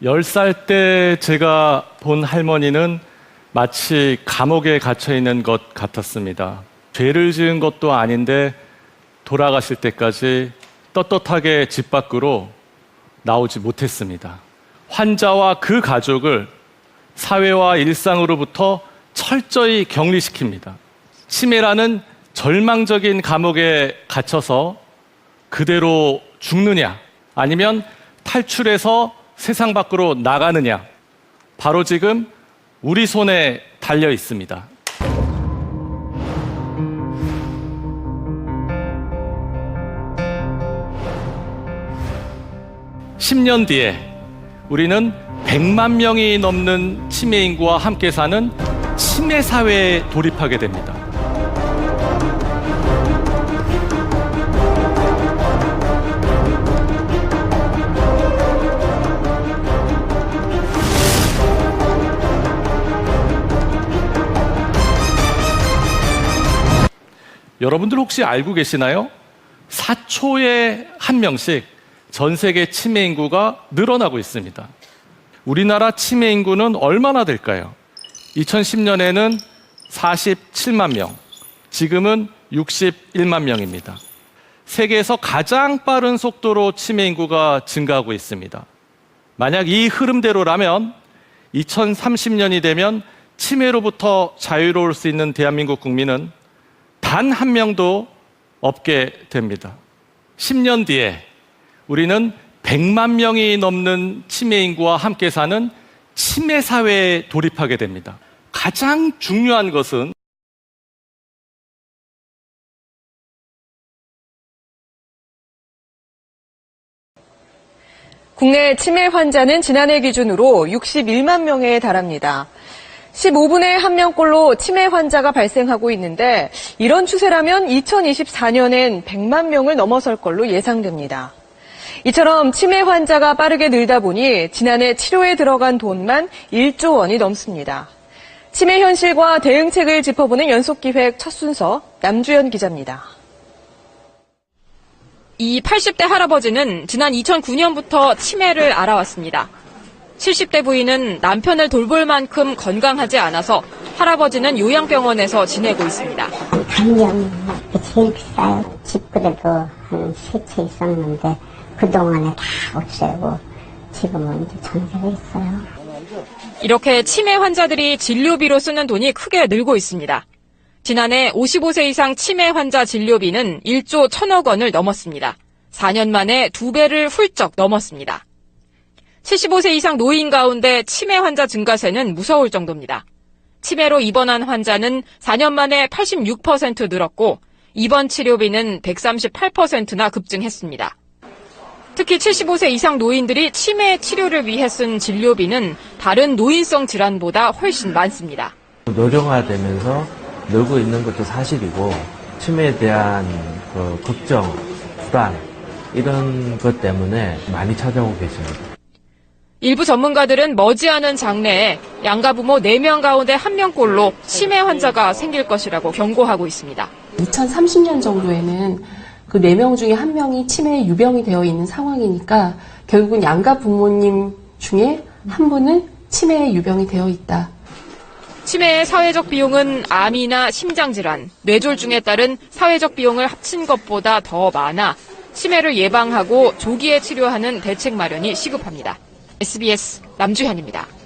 10살 때 제가 본 할머니는 마치 감옥에 갇혀 있는 것 같았습니다. 죄를 지은 것도 아닌데 돌아가실 때까지 떳떳하게 집 밖으로 나오지 못했습니다. 환자와 그 가족을 사회와 일상으로부터 철저히 격리시킵니다. 치매라는 절망적인 감옥에 갇혀서 그대로 죽느냐, 아니면 탈출해서 세상 밖으로 나가느냐, 바로 지금 우리 손에 달려 있습니다. (10년) 뒤에 우리는 100만 명이 넘는 치매 인구와 함께 사는 치매 사회에 돌입하게 됩니다. 여러분들 혹시 알고 계시나요? 4초에 한 명씩 전 세계 치매 인구가 늘어나고 있습니다. 우리나라 치매 인구는 얼마나 될까요? 2010년에는 47만 명, 지금은 61만 명입니다. 세계에서 가장 빠른 속도로 치매 인구가 증가하고 있습니다. 만약 이 흐름대로라면 2030년이 되면 치매로부터 자유로울 수 있는 대한민국 국민은 단 한 명도 없게 됩니다. 10년 뒤에 우리는 100만 명이 넘는 치매 인구와 함께 사는 치매 사회에 돌입하게 됩니다. 가장 중요한 것은 국내 치매 환자는 지난해 기준으로 61만 명에 달합니다. 15분에 1명꼴로 치매 환자가 발생하고 있는데 이런 추세라면 2024년엔 100만 명을 넘어설 걸로 예상됩니다. 이처럼 치매 환자가 빠르게 늘다 보니 지난해 치료에 들어간 돈만 1조 원이 넘습니다. 치매 현실과 대응책을 짚어보는 연속기획 첫 순서 남주연 기자입니다. 이 80대 할아버지는 지난 2009년부터 치매를 알아왔습니다. 70대 부인은 남편을 돌볼 만큼 건강하지 않아서 할아버지는 요양병원에서 지내고 있습니다. 간염이 제일 비싸요. 집그래도 한 3채 있었는데 그동안에 다 없애고 지금은 이제 전세가 있어요. 이렇게 치매 환자들이 진료비로 쓰는 돈이 크게 늘고 있습니다. 지난해 55세 이상 치매 환자 진료비는 1조 1,000억 원을 넘었습니다. 4년 만에 2배를 훌쩍 넘었습니다. 75세 이상 노인 가운데 치매 환자 증가세는 무서울 정도입니다. 치매로 입원한 환자는 4년 만에 86% 늘었고 입원 치료비는 138%나 급증했습니다. 특히 75세 이상 노인들이 치매 치료를 위해 쓴 진료비는 다른 노인성 질환보다 훨씬 많습니다. 노령화되면서 늘고 있는 것도 사실이고 치매에 대한 걱정, 불안 이런 것 때문에 많이 찾아오고 계십니다. 일부 전문가들은 머지않은 장래에 양가부모 4명 가운데 1명꼴로 치매 환자가 생길 것이라고 경고하고 있습니다. 2030년 정도에는 그 4명 중에 1명이 치매에 유병이 되어 있는 상황이니까 결국은 양가 부모님 중에 한 분은 치매에 유병이 되어 있다. 치매의 사회적 비용은 암이나 심장질환, 뇌졸중에 따른 사회적 비용을 합친 것보다 더 많아 치매를 예방하고 조기에 치료하는 대책 마련이 시급합니다. SBS 남주현입니다.